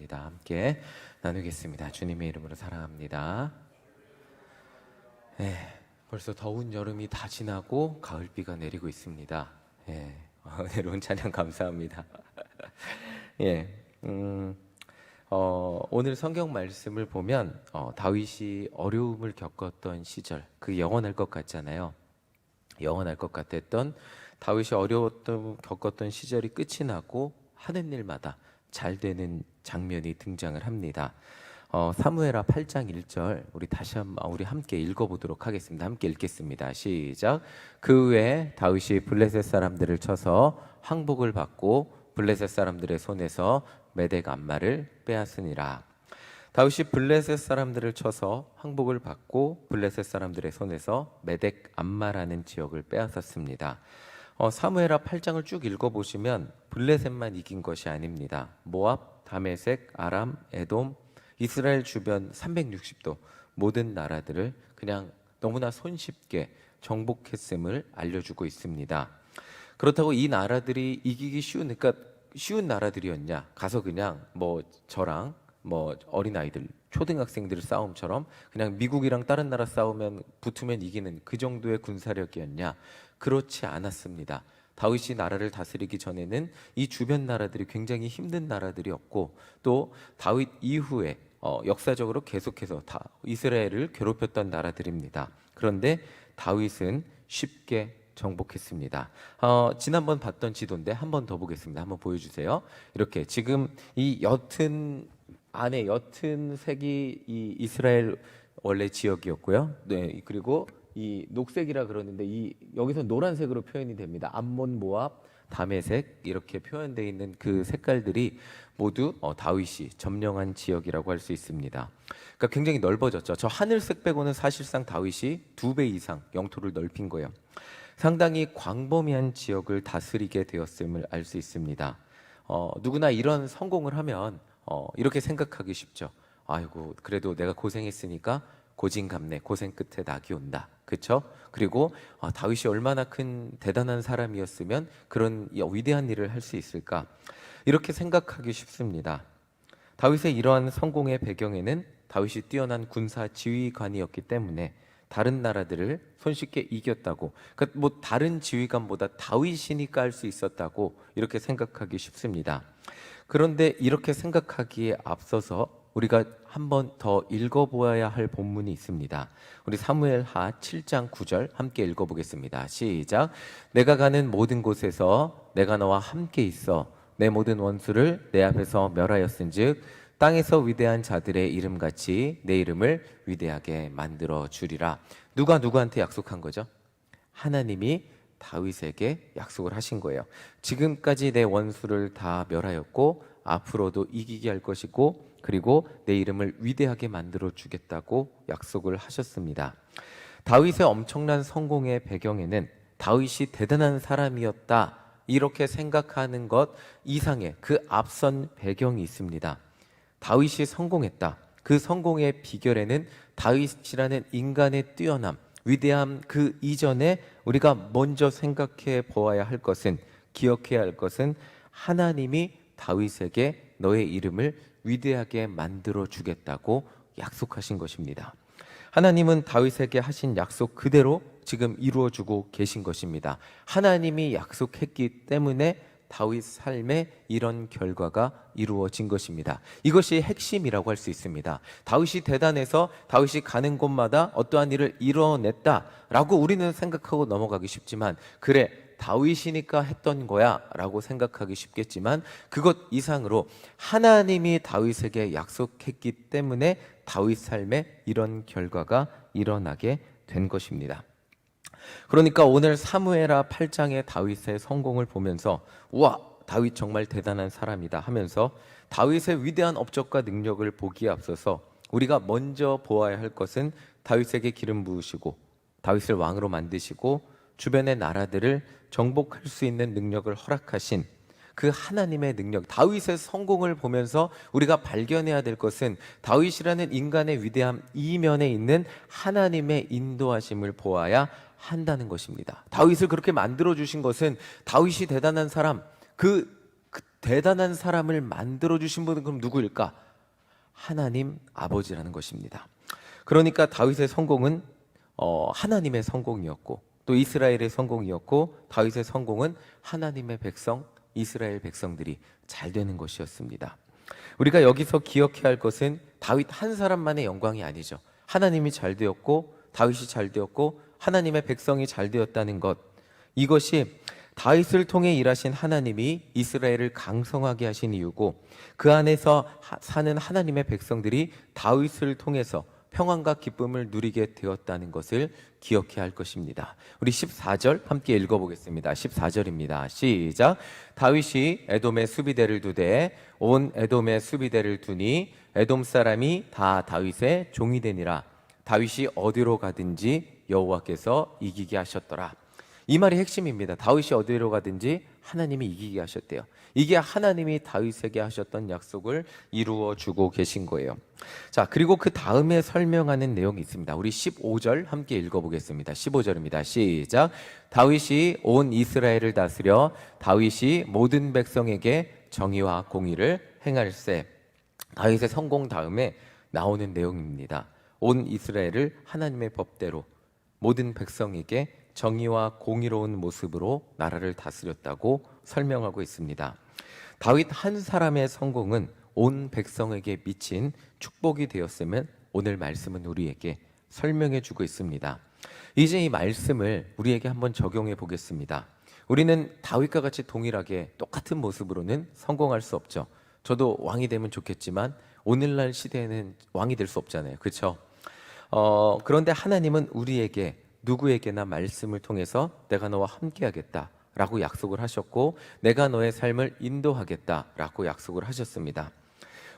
말씀입니다. 함께 나누겠습니다. 주님의 이름으로 사랑합니다. 벌써 더운 여름이 다 지나고 가을비가 내리고 있습니다. 은혜로운 찬양 감사합니다. 오늘 성경 말씀을 보면 다윗이 어려움을 겪었던 시절, 그 영원할 것 같잖아요. 영원할 것 같았던 다윗이 겪었던 시절이 끝이 나고 하는 일마다 잘 되는 장면이 등장을 합니다. 사무엘하 8장 1절 우리 함께 읽어보도록 하겠습니다. 함께 읽겠습니다. 시작. 그 후에 다윗이 블레셋 사람들을 쳐서 항복을 받고 블레셋 사람들의 손에서 메덱 암마를 빼앗으니라. 다윗이 블레셋 사람들을 쳐서 항복을 받고 블레셋 사람들의 손에서 메덱 암마라는 지역을 빼앗았습니다. 사무엘하 8장을 쭉 읽어보시면 블레셋만 이긴 것이 아닙니다. 모압, 다메섹, 아람, 에돔, 이스라엘 주변 360도 모든 나라들을 그냥 너무나 손쉽게 정복했음을 알려주고 있습니다. 그렇다고 이 나라들이 이기기 그러니까 쉬운 나라들이었냐? 가서 그냥 저랑 어린아이들, 초등학생들 싸움처럼 그냥 미국이랑 다른 나라 싸우면 붙으면 이기는 그 정도의 군사력이었냐? 그렇지 않았습니다. 다윗이 나라를 다스리기 전에는 이 주변 나라들이 굉장히 힘든 나라들이었고, 또 다윗 이후에 역사적으로 계속해서 이스라엘을 괴롭혔던 나라들입니다. 그런데 다윗은 쉽게 정복했습니다. 지난번 봤던 지도인데 한 번 더 보겠습니다. 한번 보여주세요. 이렇게 지금 이 옅은 색이 이 이스라엘 원래 지역이었고요. 그리고 이 녹색이라 그러는데 여기서 노란색으로 표현이 됩니다. 암몬, 모압, 다메섹 이렇게 표현되어 있는 그 색깔들이 모두 다윗이 점령한 지역이라고 할 수 있습니다. 그러니까 굉장히 넓어졌죠. 저 하늘색 빼고는 사실상 다윗이 2배 이상 영토를 넓힌 거예요. 상당히 광범위한 지역을 다스리게 되었음을 알 수 있습니다. 누구나 이런 성공을 하면 이렇게 생각하기 쉽죠. 아이고, 그래도 내가 고생했으니까 고진감래, 고생 끝에 낙이 온다. 그렇죠? 그리고 다윗이 얼마나 대단한 사람이었으면 그런 위대한 일을 할 수 있을까? 이렇게 생각하기 쉽습니다. 다윗의 이러한 성공의 배경에는 다윗이 뛰어난 군사 지휘관이었기 때문에 다른 나라들을 손쉽게 이겼다고, 그러니까 다른 지휘관보다 다윗이니까 할 수 있었다고 이렇게 생각하기 쉽습니다. 그런데 이렇게 생각하기에 앞서서 우리가 한 번 더 읽어보아야 할 본문이 있습니다. 우리 사무엘하 7장 9절 함께 읽어보겠습니다. 시작. 내가 가는 모든 곳에서 내가 너와 함께 있어 내 모든 원수를 내 앞에서 멸하였은즉 땅에서 위대한 자들의 이름같이 내 이름을 위대하게 만들어 주리라. 누가 누구한테 약속한 거죠? 하나님이 다윗에게 약속을 하신 거예요. 지금까지 내 원수를 다 멸하였고 앞으로도 이기게 할 것이고 그리고 내 이름을 위대하게 만들어 주겠다고 약속을 하셨습니다. 다윗의 엄청난 성공의 배경에는 다윗이 대단한 사람이었다 이렇게 생각하는 것 이상의 그 앞선 배경이 있습니다. 다윗이 성공했다. 그 성공의 비결에는 다윗이라는 인간의 뛰어남, 위대함 그 이전에 우리가 먼저 생각해 보아야 할 것은, 기억해야 할 것은 하나님이 다윗에게 너의 이름을 위대하게 만들어 주겠다고 약속하신 것입니다. 하나님은 다윗에게 하신 약속 그대로 지금 이루어주고 계신 것입니다. 하나님이 약속했기 때문에 다윗 삶에 이런 결과가 이루어진 것입니다. 이것이 핵심이라고 할 수 있습니다. 다윗이 대단해서 다윗이 가는 곳마다 어떠한 일을 이뤄냈다라고 우리는 생각하고 넘어가기 쉽지만, 그래 다윗이니까 했던 거야 라고 생각하기 쉽겠지만, 그것 이상으로 하나님이 다윗에게 약속했기 때문에 다윗 삶에 이런 결과가 일어나게 된 것입니다. 그러니까 오늘 사무엘하 8장의 다윗의 성공을 보면서 우와, 다윗 정말 대단한 사람이다 하면서 다윗의 위대한 업적과 능력을 보기에 앞서서 우리가 먼저 보아야 할 것은 다윗에게 기름 부으시고 다윗을 왕으로 만드시고 주변의 나라들을 정복할 수 있는 능력을 허락하신 그 하나님의 능력, 다윗의 성공을 보면서 우리가 발견해야 될 것은 다윗이라는 인간의 위대함 이면에 있는 하나님의 인도하심을 보아야 한다는 것입니다. 다윗을 그렇게 만들어 주신 것은 다윗이 대단한 사람, 대단한 사람을 만들어 주신 분은 그럼 누구일까? 하나님 아버지라는 것입니다. 그러니까 다윗의 성공은 하나님의 성공이었고, 또 이스라엘의 성공이었고, 다윗의 성공은 하나님의 백성, 이스라엘 백성들이 잘 되는 것이었습니다. 우리가 여기서 기억해야 할 것은 다윗 한 사람만의 영광이 아니죠. 하나님이 잘 되었고, 다윗이 잘 되었고, 하나님의 백성이 잘 되었다는 것, 이것이 다윗을 통해 일하신 하나님이 이스라엘을 강성하게 하신 이유고, 그 안에서 사는 하나님의 백성들이 다윗을 통해서 평안과 기쁨을 누리게 되었다는 것을 기억해야 할 것입니다. 우리 14절 함께 읽어보겠습니다. 14절입니다. 시작. 다윗이 에돔의 수비대를 두되 온 에돔의 수비대를 두니 에돔 사람이 다 다윗의 종이 되니라. 다윗이 어디로 가든지 여호와께서 이기게 하셨더라. 이 말이 핵심입니다. 다윗이 어디로 가든지 하나님이 이기게 하셨대요. 이게 하나님이 다윗에게 하셨던 약속을 이루어 주고 계신 거예요. 자, 그리고 그 다음에 설명하는 내용이 있습니다. 우리 15절 함께 읽어보겠습니다. 15절입니다. 시작. 다윗이 온 이스라엘을 다스려 다윗이 모든 백성에게 정의와 공의를 행할세. 다윗의 성공 다음에 나오는 내용입니다. 온 이스라엘을 하나님의 법대로 모든 백성에게 정의와 공의로운 모습으로 나라를 다스렸다고 설명하고 있습니다. 다윗 한 사람의 성공은 온 백성에게 미친 축복이 되었으면 오늘 말씀은 우리에게 설명해 주고 있습니다. 이제 이 말씀을 우리에게 한번 적용해 보겠습니다. 우리는 다윗과 같이 동일하게 똑같은 모습으로는 성공할 수 없죠. 저도 왕이 되면 좋겠지만 오늘날 시대에는 왕이 될 수 없잖아요. 그렇죠? 그런데 하나님은 우리에게 누구에게나 말씀을 통해서 내가 너와 함께하겠다 라고 약속을 하셨고, 내가 너의 삶을 인도하겠다 라고 약속을 하셨습니다.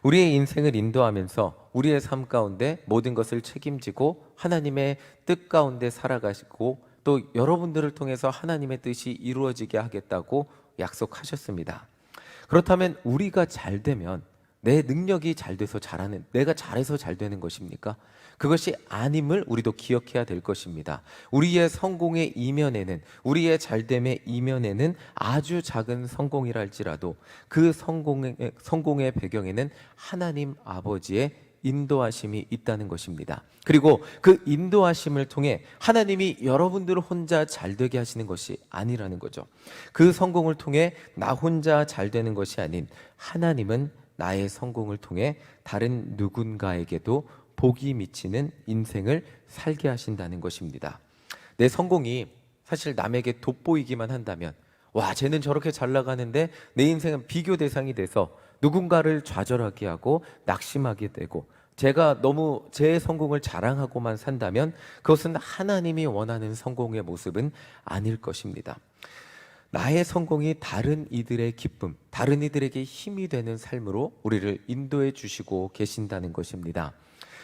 우리의 인생을 인도하면서 우리의 삶 가운데 모든 것을 책임지고 하나님의 뜻 가운데 살아가시고, 또 여러분들을 통해서 하나님의 뜻이 이루어지게 하겠다고 약속하셨습니다. 그렇다면 우리가 잘 되면 내 능력이 잘 돼서 잘하는, 내가 잘해서 잘 되는 것입니까? 그것이 아님을 우리도 기억해야 될 것입니다. 우리의 성공의 이면에는, 우리의 잘됨의 이면에는 아주 작은 성공이라 할지라도 그 성공의 배경에는 하나님 아버지의 인도하심이 있다는 것입니다. 그리고 그 인도하심을 통해 하나님이 여러분들을 혼자 잘 되게 하시는 것이 아니라는 거죠. 그 성공을 통해 나 혼자 잘 되는 것이 아닌 하나님은 나의 성공을 통해 다른 누군가에게도 복이 미치는 인생을 살게 하신다는 것입니다. 내 성공이 사실 남에게 돋보이기만 한다면, 와, 쟤는 저렇게 잘 나가는데 내 인생은 비교 대상이 돼서 누군가를 좌절하게 하고 낙심하게 되고, 제가 너무 제 성공을 자랑하고만 산다면 그것은 하나님이 원하는 성공의 모습은 아닐 것입니다. 나의 성공이 다른 이들의 기쁨, 다른 이들에게 힘이 되는 삶으로 우리를 인도해 주시고 계신다는 것입니다.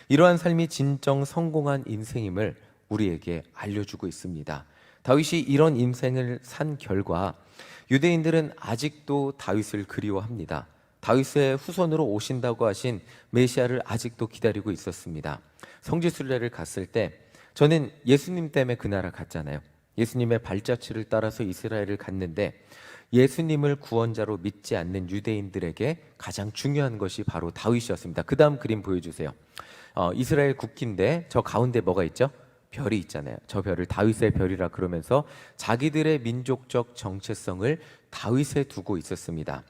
이러한 삶이 진정 성공한 인생임을 우리에게 알려주고 있습니다. 다윗이 이런 인생을 산 결과 유대인들은 아직도 다윗을 그리워합니다. 다윗의 후손으로 오신다고 하신 메시아를 아직도 기다리고 있었습니다. 성지순례를 갔을 때 저는 예수님 때문에 그 나라 갔잖아요. 예수님의 발자취를 따라서 이스라엘을 갔는데, 예수님을 구원자로 믿지 않는 유대인들에게 가장 중요한 것이 바로 다윗이었습니다. 그 다음 그림 보여주세요. 이스라엘 국기인데 저 가운데 뭐가 있죠? 별이 있잖아요. 저 별을 다윗의 별이라 그러면서 자기들의 민족적 정체성을 다윗에 두고 있었습니다.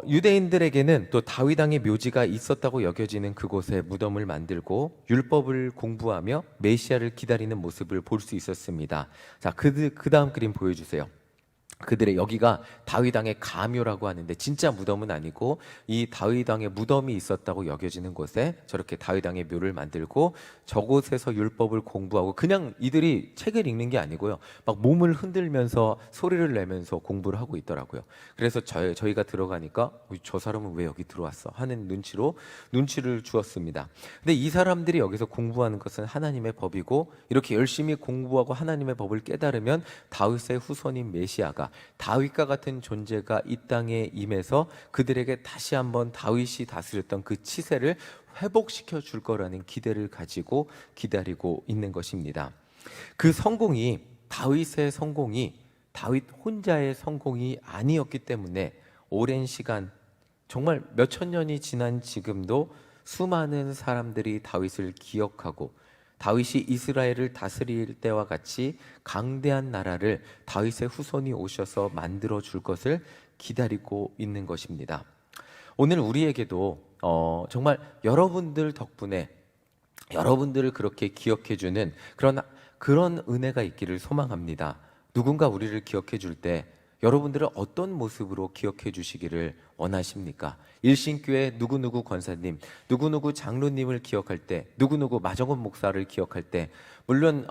유대인들에게는 또 다윗 왕의 묘지가 있었다고 여겨지는 그곳에 무덤을 만들고 율법을 공부하며 메시아를 기다리는 모습을 볼 수 있었습니다. 자, 그 다음 그림 보여주세요. 그들의 여기가 다윗 왕의 가묘라고 하는데 진짜 무덤은 아니고 이 다윗 왕의 무덤이 있었다고 여겨지는 곳에 저렇게 다윗 왕의 묘를 만들고 저곳에서 율법을 공부하고, 그냥 이들이 책을 읽는 게 아니고요, 막 몸을 흔들면서 소리를 내면서 공부를 하고 있더라고요. 그래서 저희가 들어가니까 저 사람은 왜 여기 들어왔어 하는 눈치를 주었습니다. 근데 이 사람들이 여기서 공부하는 것은 하나님의 법이고, 이렇게 열심히 공부하고 하나님의 법을 깨달으면 다윗의 후손인 메시아가, 다윗과 같은 존재가 이 땅에 임해서 그들에게 다시 한번 다윗이 다스렸던 그 치세를 회복시켜 줄 거라는 기대를 가지고 기다리고 있는 것입니다. 그 성공이, 다윗의 성공이 다윗 혼자의 성공이 아니었기 때문에 오랜 시간, 정말 몇천 년이 지난 지금도 수많은 사람들이 다윗을 기억하고 다윗이 이스라엘을 다스릴 때와 같이 강대한 나라를 다윗의 후손이 오셔서 만들어 줄 것을 기다리고 있는 것입니다. 오늘 우리에게도 정말 여러분들 덕분에 여러분들을 그렇게 기억해 주는 그런 은혜가 있기를 소망합니다. 누군가 우리를 기억해 줄 때 여러분들은 어떤 모습으로 기억해 주시기를 원하십니까? 일신교회 누구누구 권사님, 누구누구 장로님을 기억할 때, 누구누구 마정훈 목사를 기억할 때, 물론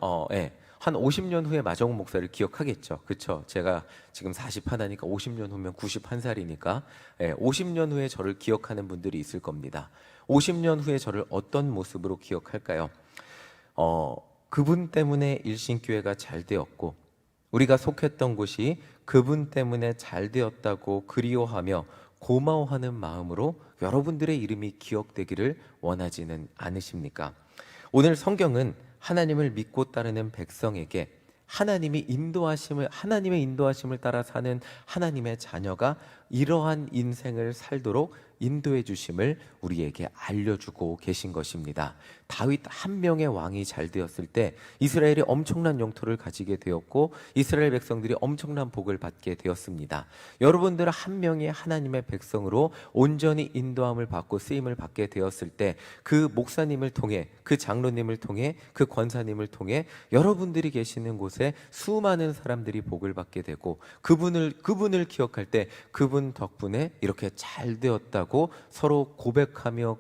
한 50년 후에 마정훈 목사를 기억하겠죠. 그렇죠? 제가 지금 41하니까 50년 후면 91살이니까 50년 후에 저를 기억하는 분들이 있을 겁니다. 50년 후에 저를 어떤 모습으로 기억할까요? 그분 때문에 일신교회가 잘 되었고 우리가 속했던 곳이 그분 때문에 잘 되었다고 그리워하며 고마워하는 마음으로 여러분들의 이름이 기억되기를 원하지는 않으십니까? 오늘 성경은 하나님을 믿고 따르는 백성에게 하나님의 인도하심을 따라 사는 하나님의 자녀가 이러한 인생을 살도록 인도해 주심을 우리에게 알려주고 계신 것입니다. 다윗 한 명의 왕이 잘 되었을 때 이스라엘이 엄청난 영토를 가지게 되었고 이스라엘 백성들이 엄청난 복을 받게 되었습니다. 여러분들 한 명의 하나님의 백성으로 온전히 인도함을 받고 쓰임을 받게 되었을 때 그 목사님을 통해, 그 장로님을 통해, 그 권사님을 통해 여러분들이 계시는 곳에 수많은 사람들이 복을 받게 되고 그분을 기억할 때 그분 덕분에 이렇게 잘 되었다고 서로 고백하며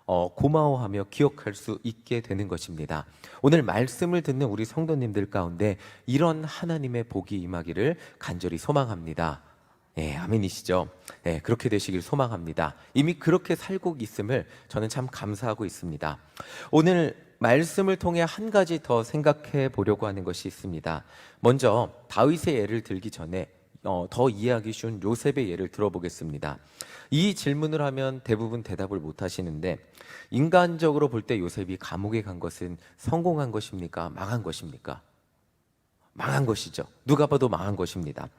고마워하며 기억할 수 있게 되는 것입니다. 오늘 말씀을 듣는 우리 성도님들 가운데 이런 하나님의 복이 임하기를 간절히 소망합니다. 아멘이시죠? 그렇게 되시길 소망합니다. 이미 그렇게 살고 있음을 저는 참 감사하고 있습니다. 오늘 말씀을 통해 한 가지 더 생각해 보려고 하는 것이 있습니다. 먼저 다윗의 예를 들기 전에 더 이해하기 쉬운 요셉의 예를 들어보겠습니다. 이 질문을 하면 대부분 대답을 못 하시는데 인간적으로 볼 때 요셉이 감옥에 간 것은 성공한 것입니까? 망한 것입니까? 망한 것이죠. 누가 봐도 망한 것입니다.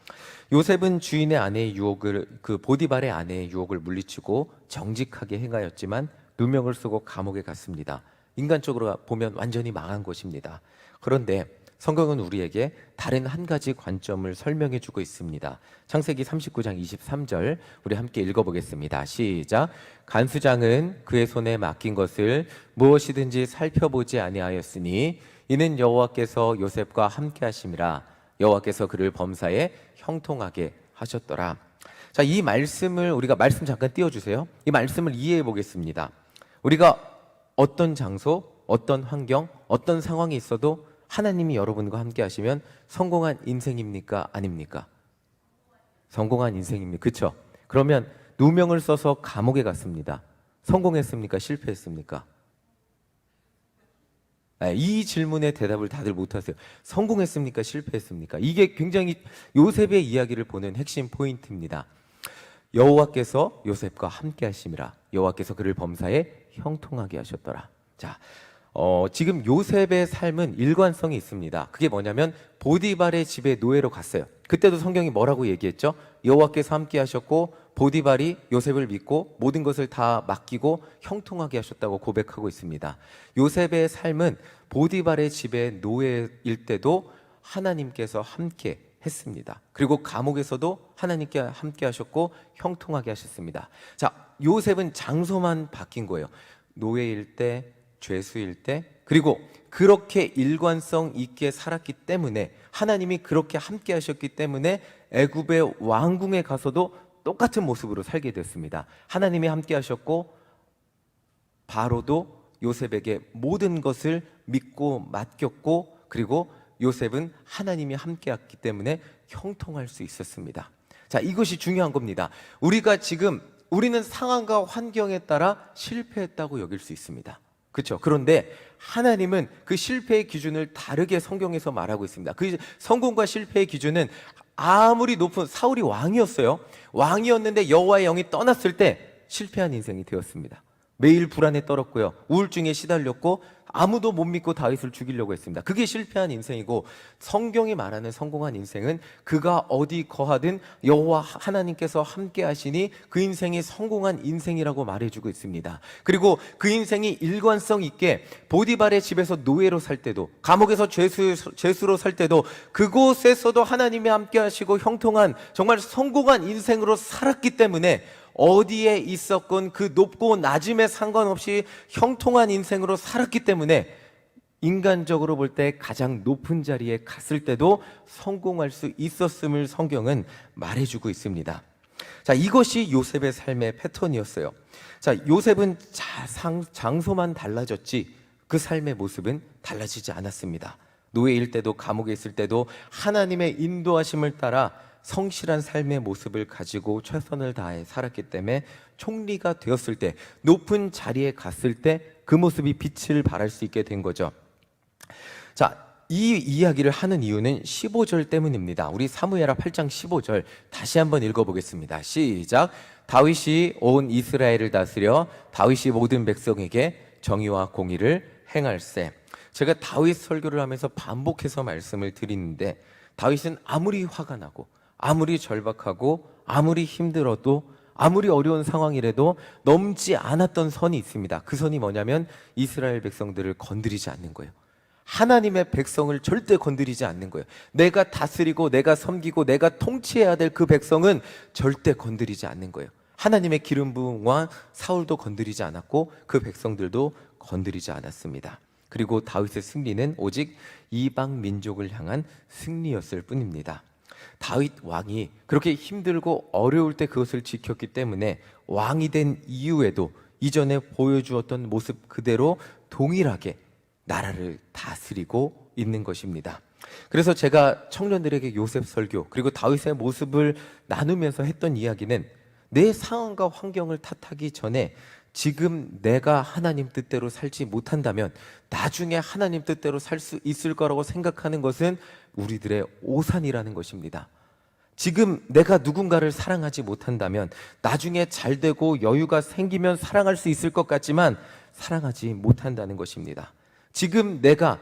요셉은 주인의 아내의 유혹을 보디발의 아내의 유혹을 물리치고 정직하게 행하였지만 누명을 쓰고 감옥에 갔습니다. 인간적으로 보면 완전히 망한 것입니다. 그런데 성경은 우리에게 다른 한 가지 관점을 설명해 주고 있습니다. 창세기 39장 23절 우리 함께 읽어보겠습니다. 시작. 간수장은 그의 손에 맡긴 것을 무엇이든지 살펴보지 아니하였으니 이는 여호와께서 요셉과 함께 하심이라. 여호와께서 그를 범사에 형통하게 하셨더라. 자, 이 말씀을 우리가 말씀 잠깐 띄워주세요. 이 말씀을 이해해 보겠습니다. 우리가 어떤 장소, 어떤 환경, 어떤 상황이 있어도 하나님이 여러분과 함께 하시면 성공한 인생입니까? 아닙니까? 성공한 인생입니다. 그렇죠? 그러면 누명을 써서 감옥에 갔습니다. 성공했습니까? 실패했습니까? 이 질문에 대답을 다들 못하세요. 성공했습니까? 실패했습니까? 이게 굉장히 요셉의 이야기를 보는 핵심 포인트입니다. 여호와께서 요셉과 함께 하심이라. 여호와께서 그를 범사에 형통하게 하셨더라. 자, 지금 요셉의 삶은 일관성이 있습니다. 그게 뭐냐면 보디발의 집에 노예로 갔어요. 그때도 성경이 뭐라고 얘기했죠? 여호와께서 함께 하셨고 보디발이 요셉을 믿고 모든 것을 다 맡기고 형통하게 하셨다고 고백하고 있습니다. 요셉의 삶은 보디발의 집에 노예일 때도 하나님께서 함께 했습니다. 그리고 감옥에서도 하나님께 함께 하셨고 형통하게 하셨습니다. 자, 요셉은 장소만 바뀐 거예요. 노예일 때, 죄수일 때, 그리고 그렇게 일관성 있게 살았기 때문에 하나님이 그렇게 함께 하셨기 때문에 애굽의 왕궁에 가서도 똑같은 모습으로 살게 됐습니다. 하나님이 함께 하셨고 바로도 요셉에게 모든 것을 믿고 맡겼고 그리고 요셉은 하나님이 함께했기 때문에 형통할 수 있었습니다. 자, 이것이 중요한 겁니다. 우리는 상황과 환경에 따라 실패했다고 여길 수 있습니다. 그렇죠? 그런데 하나님은 그 실패의 기준을 다르게 성경에서 말하고 있습니다. 그 성공과 실패의 기준은 아무리 높은 사울이 왕이었어요. 왕이었는데 여호와의 영이 떠났을 때 실패한 인생이 되었습니다. 매일 불안에 떨었고요. 우울증에 시달렸고 아무도 못 믿고 다윗을 죽이려고 했습니다. 그게 실패한 인생이고, 성경이 말하는 성공한 인생은 그가 어디 거하든 여호와 하나님께서 함께 하시니 그 인생이 성공한 인생이라고 말해주고 있습니다. 그리고 그 인생이 일관성 있게 보디발의 집에서 노예로 살 때도, 감옥에서 죄수로 살 때도 그곳에서도 하나님이 함께 하시고 형통한 정말 성공한 인생으로 살았기 때문에 어디에 있었건 그 높고 낮음에 상관없이 형통한 인생으로 살았기 때문에 인간적으로 볼 때 가장 높은 자리에 갔을 때도 성공할 수 있었음을 성경은 말해주고 있습니다. 자, 이것이 요셉의 삶의 패턴이었어요. 자, 요셉은 장소만 달라졌지 그 삶의 모습은 달라지지 않았습니다. 노예일 때도 감옥에 있을 때도 하나님의 인도하심을 따라 성실한 삶의 모습을 가지고 최선을 다해 살았기 때문에 총리가 되었을 때, 높은 자리에 갔을 때 그 모습이 빛을 발할 수 있게 된 거죠. 자, 이 이야기를 하는 이유는 15절 때문입니다. 우리 사무엘하 8장 15절 다시 한번 읽어보겠습니다. 시작. 다윗이 온 이스라엘을 다스려 다윗이 모든 백성에게 정의와 공의를 행할세. 제가 다윗 설교를 하면서 반복해서 말씀을 드리는데, 다윗은 아무리 화가 나고 아무리 절박하고 아무리 힘들어도 아무리 어려운 상황이라도 넘지 않았던 선이 있습니다. 그 선이 뭐냐면 이스라엘 백성들을 건드리지 않는 거예요. 하나님의 백성을 절대 건드리지 않는 거예요. 내가 다스리고 내가 섬기고 내가 통치해야 될 그 백성은 절대 건드리지 않는 거예요. 하나님의 기름 부은 왕 사울도 건드리지 않았고 그 백성들도 건드리지 않았습니다. 그리고 다윗의 승리는 오직 이방 민족을 향한 승리였을 뿐입니다. 다윗 왕이 그렇게 힘들고 어려울 때 그것을 지켰기 때문에 왕이 된 이후에도 이전에 보여주었던 모습 그대로 동일하게 나라를 다스리고 있는 것입니다. 그래서 제가 청년들에게 요셉 설교 그리고 다윗의 모습을 나누면서 했던 이야기는, 내 상황과 환경을 탓하기 전에 지금 내가 하나님 뜻대로 살지 못한다면 나중에 하나님 뜻대로 살 수 있을 거라고 생각하는 것은 우리들의 오산이라는 것입니다. 지금 내가 누군가를 사랑하지 못한다면 나중에 잘 되고 여유가 생기면 사랑할 수 있을 것 같지만 사랑하지 못한다는 것입니다. 지금 내가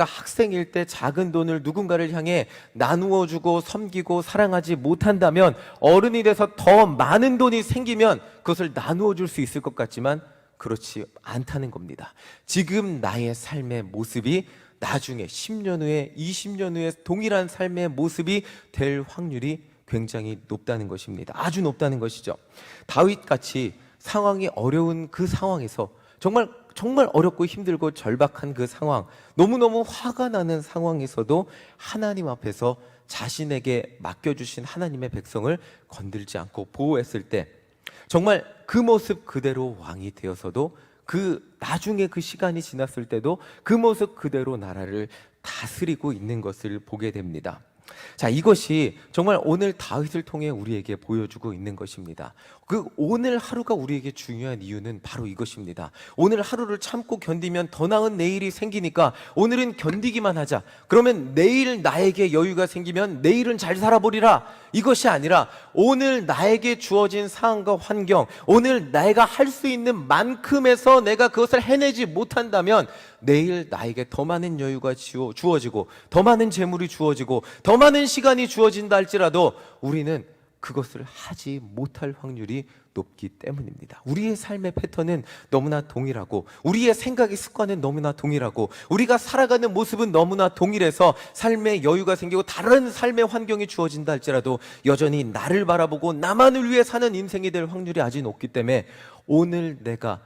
학생일 때 작은 돈을 누군가를 향해 나누어 주고 섬기고 사랑하지 못한다면 어른이 돼서 더 많은 돈이 생기면 그것을 나누어 줄 수 있을 것 같지만 그렇지 않다는 겁니다. 지금 나의 삶의 모습이 나중에 10년 후에 20년 후에 동일한 삶의 모습이 될 확률이 굉장히 높다는 것입니다. 아주 높다는 것이죠. 다윗같이 상황이 어려운 그 상황에서 정말 어렵고 힘들고 절박한 그 상황, 너무너무 화가 나는 상황에서도 하나님 앞에서 자신에게 맡겨주신 하나님의 백성을 건들지 않고 보호했을 때, 정말 그 모습 그대로 왕이 되어서도 나중에 그 시간이 지났을 때도 그 모습 그대로 나라를 다스리고 있는 것을 보게 됩니다. 자, 이것이 정말 오늘 다윗을 통해 우리에게 보여주고 있는 것입니다. 그 오늘 하루가 우리에게 중요한 이유는 바로 이것입니다. 오늘 하루를 참고 견디면 더 나은 내일이 생기니까 오늘은 견디기만 하자. 그러면 내일 나에게 여유가 생기면 내일은 잘 살아보리라. 이것이 아니라 오늘 나에게 주어진 상황과 환경, 오늘 내가 할 수 있는 만큼에서 내가 그것을 해내지 못한다면 내일 나에게 더 많은 여유가 주어지고 더 많은 재물이 주어지고 더 많은 시간이 주어진다 할지라도 우리는 그것을 하지 못할 확률이 높기 때문입니다. 우리의 삶의 패턴은 너무나 동일하고 우리의 생각의 습관은 너무나 동일하고 우리가 살아가는 모습은 너무나 동일해서 삶의 여유가 생기고 다른 삶의 환경이 주어진다 할지라도 여전히 나를 바라보고 나만을 위해 사는 인생이 될 확률이 아주 높기 때문에 오늘 내가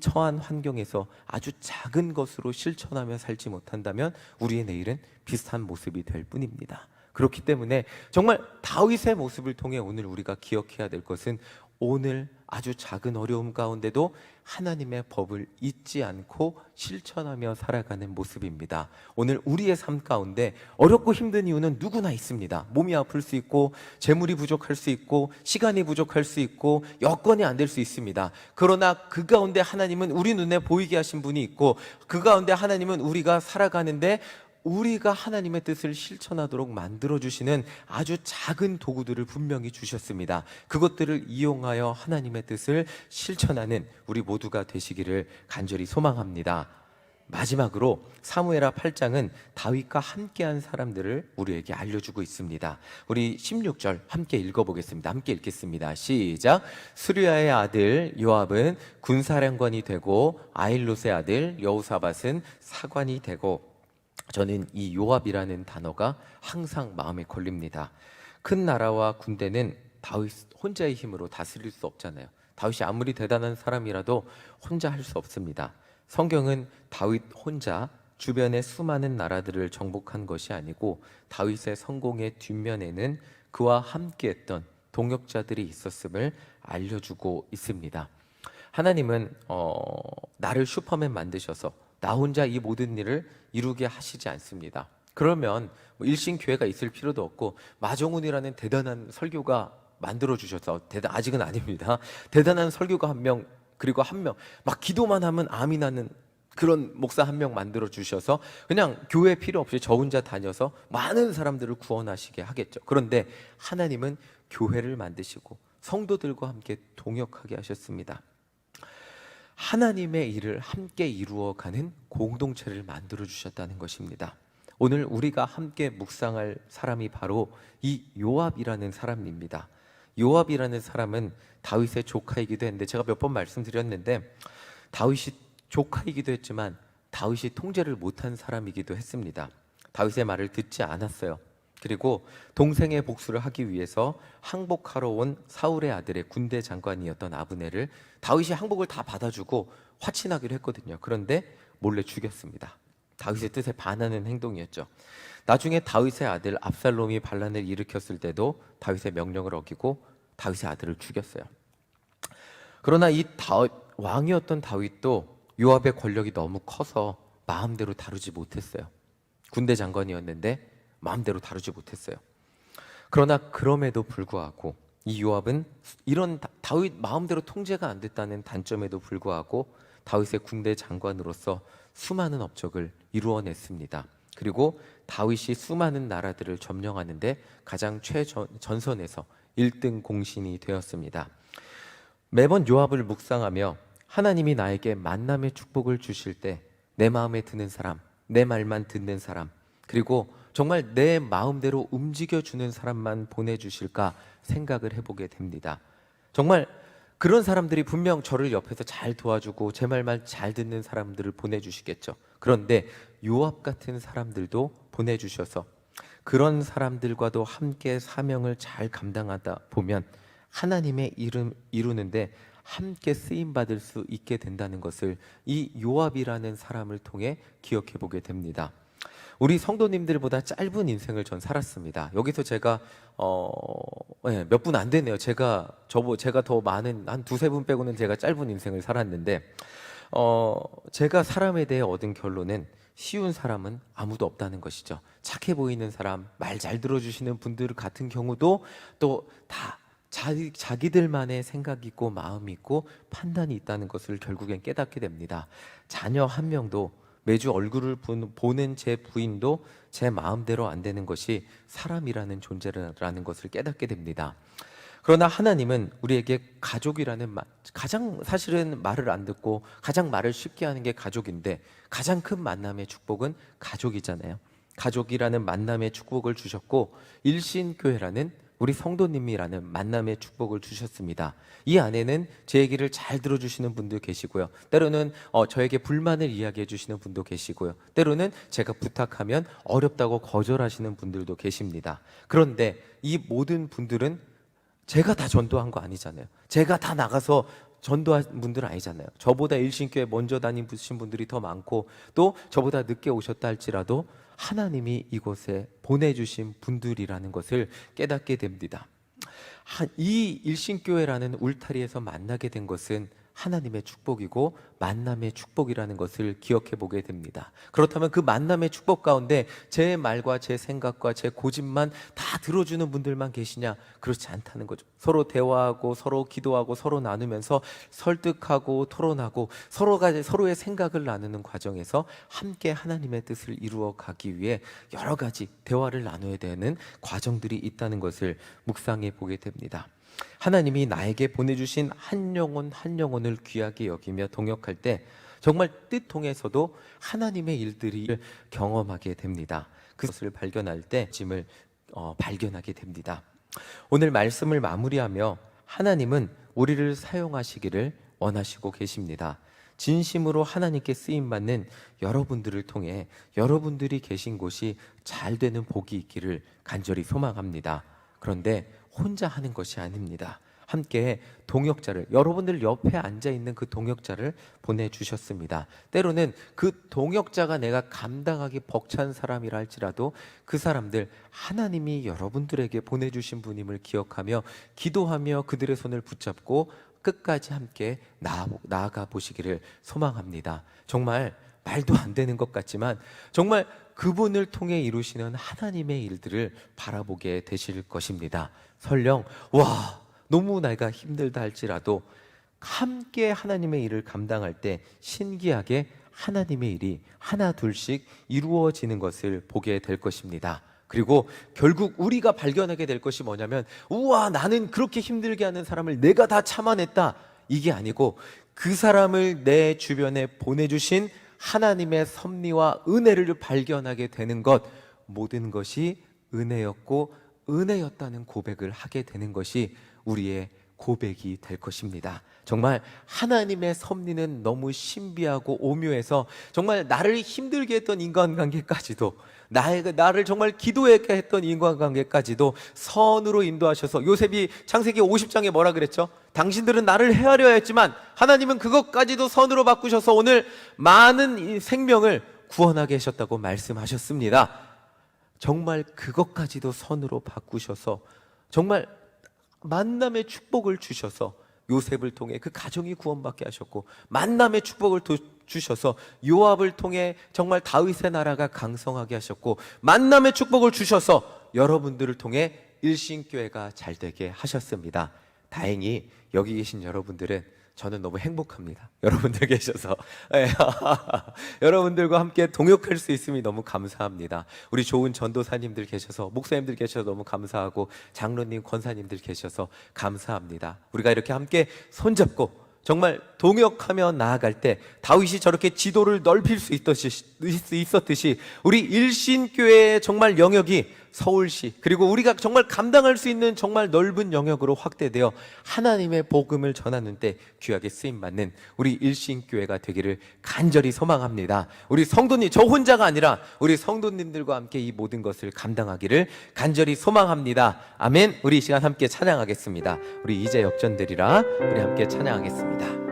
처한 환경에서 아주 작은 것으로 실천하며 살지 못한다면 우리의 내일은 비슷한 모습이 될 뿐입니다. 그렇기 때문에 정말 다윗의 모습을 통해 오늘 우리가 기억해야 될 것은 오늘 아주 작은 어려움 가운데도 하나님의 법을 잊지 않고 실천하며 살아가는 모습입니다. 오늘 우리의 삶 가운데 어렵고 힘든 이유는 누구나 있습니다. 몸이 아플 수 있고 재물이 부족할 수 있고 시간이 부족할 수 있고 여건이 안 될 수 있습니다. 그러나 그 가운데 하나님은 우리 눈에 보이게 하신 분이 있고 그 가운데 하나님은 우리가 살아가는데 우리가 하나님의 뜻을 실천하도록 만들어주시는 아주 작은 도구들을 분명히 주셨습니다. 그것들을 이용하여 하나님의 뜻을 실천하는 우리 모두가 되시기를 간절히 소망합니다. 마지막으로 사무엘하 8장은 다윗과 함께한 사람들을 우리에게 알려주고 있습니다. 우리 16절 함께 읽어보겠습니다. 함께 읽겠습니다. 시작. 수리아의 아들 요압은 군사령관이 되고 아일롯의 아들 여호사밧은 사관이 되고. 저는 이 요압이라는 단어가 항상 마음에 걸립니다. 큰 나라와 군대는 다윗 혼자의 힘으로 다스릴 수 없잖아요. 다윗이 아무리 대단한 사람이라도 혼자 할 수 없습니다. 성경은 다윗 혼자 주변의 수많은 나라들을 정복한 것이 아니고 다윗의 성공의 뒷면에는 그와 함께했던 동역자들이 있었음을 알려주고 있습니다. 하나님은 나를 슈퍼맨 만드셔서 나 혼자 이 모든 일을 이루게 하시지 않습니다. 그러면 일신교회가 있을 필요도 없고 마정훈이라는 대단한 설교가 만들어주셔서 아직은 아닙니다. 대단한 설교가 한 명, 그리고 한 명 막 기도만 하면 아멘 하는 그런 목사 한 명 만들어 주셔서 그냥 교회 필요 없이 저 혼자 다녀서 많은 사람들을 구원하시게 하겠죠. 그런데 하나님은 교회를 만드시고 성도들과 함께 동역하게 하셨습니다. 하나님의 일을 함께 이루어가는 공동체를 만들어 주셨다는 것입니다. 오늘 우리가 함께 묵상할 사람이 바로 이 요압이라는 사람입니다. 요압이라는 사람은 다윗의 조카이기도 했는데, 제가 몇 번 말씀드렸는데 다윗이 조카이기도 했지만 다윗이 통제를 못한 사람이기도 했습니다. 다윗의 말을 듣지 않았어요. 그리고 동생의 복수를 하기 위해서 항복하러 온 사울의 아들의 군대 장관이었던 아브넬을 다윗이 항복을 다 받아주고 화친하기로 했거든요. 그런데 몰래 죽였습니다. 다윗의 뜻에 반하는 행동이었죠. 나중에 다윗의 아들 압살롬이 반란을 일으켰을 때도 다윗의 명령을 어기고 다윗의 아들을 죽였어요. 그러나 이 왕이었던 다윗도 요압의 권력이 너무 커서 마음대로 다루지 못했어요. 군대 장관이었는데 마음대로 다루지 못했어요. 그러나 그럼에도 불구하고 이 요압은 이런 다윗 마음대로 통제가 안 됐다는 단점에도 불구하고 다윗의 군대 장관으로서 수많은 업적을 이루어냈습니다. 그리고 다윗이 수많은 나라들을 점령하는데 가장 최전선에서 1등 공신이 되었습니다. 매번 요압을 묵상하며 하나님이 나에게 만남의 축복을 주실 때 내 마음에 드는 사람, 내 말만 듣는 사람, 그리고 정말 내 마음대로 움직여주는 사람만 보내주실까 생각을 해보게 됩니다. 정말 그런 사람들이 분명 저를 옆에서 잘 도와주고 제 말만 잘 듣는 사람들을 보내주시겠죠. 그런데 요압 같은 사람들도 보내주셔서 그런 사람들과도 함께 사명을 잘 감당하다 보면 하나님의 이름 이루는데 함께 쓰임받을 수 있게 된다는 것을 이 요압이라는 사람을 통해 기억해 보게 됩니다. 우리 성도님들보다 짧은 인생을 전 살았습니다. 여기서 제가 몇 분 안 되네요. 제가 더 많은 한 두세 분 빼고는 제가 짧은 인생을 살았는데 제가 사람에 대해 얻은 결론은 쉬운 사람은 아무도 없다는 것이죠. 착해 보이는 사람, 말 잘 들어주시는 분들 같은 경우도 또 다 자기들만의 생각이 있고 마음이 있고 판단이 있다는 것을 결국엔 깨닫게 됩니다. 자녀 한 명도 매주 얼굴을 보는 제 부인도 제 마음대로 안 되는 것이 사람이라는 존재라는 것을 깨닫게 됩니다. 그러나 하나님은 우리에게 가족이라는 가장 사실은 말을 안 듣고 가장 말을 쉽게 하는 게 가족인데 가장 큰 만남의 축복은 가족이잖아요. 가족이라는 만남의 축복을 주셨고 일신교회라는 우리 성도님이라는 만남의 축복을 주셨습니다. 이 안에는 제 얘기를 잘 들어주시는 분도 계시고요. 때로는 저에게 불만을 이야기해 주시는 분도 계시고요. 때로는 제가 부탁하면 어렵다고 거절하시는 분들도 계십니다. 그런데 이 모든 분들은 제가 다 전도한 거 아니잖아요. 제가 다 나가서 전도한 분들은 아니잖아요. 저보다 일신교회 먼저 다니신 분들이 더 많고 또 저보다 늦게 오셨다 할지라도 하나님이 이곳에 보내주신 분들이라는 것을 깨닫게 됩니다. 이 일신교회라는 울타리에서 만나게 된 것은 하나님의 축복이고 만남의 축복이라는 것을 기억해 보게 됩니다. 그렇다면 그 만남의 축복 가운데 제 말과 제 생각과 제 고집만 다 들어주는 분들만 계시냐? 그렇지 않다는 거죠. 서로 대화하고 서로 기도하고 서로 나누면서 설득하고 토론하고 서로의 생각을 나누는 과정에서 함께 하나님의 뜻을 이루어 가기 위해 여러 가지 대화를 나눠야 되는 과정들이 있다는 것을 묵상해 보게 됩니다. 하나님이 나에게 보내주신 한 영혼 한 영혼을 귀하게 여기며 동역할 때 정말 뜻통해서도 하나님의 일들이 경험하게 됩니다. 그것을 발견할 때 짐을 발견하게 됩니다. 오늘 말씀을 마무리하며 하나님은 우리를 사용하시기를 원하시고 계십니다. 진심으로 하나님께 쓰임받는 여러분들을 통해 여러분들이 계신 곳이 잘 되는 복이 있기를 간절히 소망합니다. 그런데 혼자 하는 것이 아닙니다. 함께 동역자를, 여러분들 옆에 앉아있는 그 동역자를 보내주셨습니다. 때로는 그 동역자가 내가 감당하기 벅찬 사람이라 할지라도 그 사람들 하나님이 여러분들에게 보내주신 분임을 기억하며 기도하며 그들의 손을 붙잡고 끝까지 함께 나아가 보시기를 소망합니다. 정말 말도 안 되는 것 같지만 정말 그분을 통해 이루시는 하나님의 일들을 바라보게 되실 것입니다. 설령 와 너무 내가 힘들다 할지라도 함께 하나님의 일을 감당할 때 신기하게 하나님의 일이 하나 둘씩 이루어지는 것을 보게 될 것입니다. 그리고 결국 우리가 발견하게 될 것이 뭐냐면 우와 나는 그렇게 힘들게 하는 사람을 내가 다 참아냈다, 이게 아니고 그 사람을 내 주변에 보내주신 하나님의 섭리와 은혜를 발견하게 되는 것, 모든 것이 은혜였고 은혜였다는 고백을 하게 되는 것이 우리의 고백이 될 것입니다. 정말 하나님의 섭리는 너무 신비하고 오묘해서 정말 나를 힘들게 했던 인간관계까지도 나를 정말 기도하게 했던 인간관계까지도 선으로 인도하셔서, 요셉이 창세기 50장에 뭐라 그랬죠? 당신들은 나를 헤아려야 했지만 하나님은 그것까지도 선으로 바꾸셔서 오늘 많은 이 생명을 구원하게 하셨다고 말씀하셨습니다. 정말 그것까지도 선으로 바꾸셔서 정말 만남의 축복을 주셔서 요셉을 통해 그 가정이 구원받게 하셨고, 만남의 축복을 주셔서 요압을 통해 정말 다윗의 나라가 강성하게 하셨고, 만남의 축복을 주셔서 여러분들을 통해 일신교회가 잘 되게 하셨습니다. 다행히 여기 계신 여러분들은 저는 너무 행복합니다. 여러분들 계셔서 여러분들과 함께 동역할 수 있음이 너무 감사합니다. 우리 좋은 전도사님들 계셔서, 목사님들 계셔서 너무 감사하고, 장로님, 권사님들 계셔서 감사합니다. 우리가 이렇게 함께 손잡고 정말 동역하며 나아갈 때 다윗이 저렇게 지도를 넓힐 수 있었듯이 우리 일신교회의 정말 영역이 서울시, 그리고 우리가 정말 감당할 수 있는 정말 넓은 영역으로 확대되어 하나님의 복음을 전하는 때 귀하게 쓰임받는 우리 일신교회가 되기를 간절히 소망합니다. 우리 성도님, 저 혼자가 아니라 우리 성도님들과 함께 이 모든 것을 감당하기를 간절히 소망합니다. 아멘. 우리 이 시간 함께 찬양하겠습니다. 우리 이제 역전되리라, 우리 함께 찬양하겠습니다.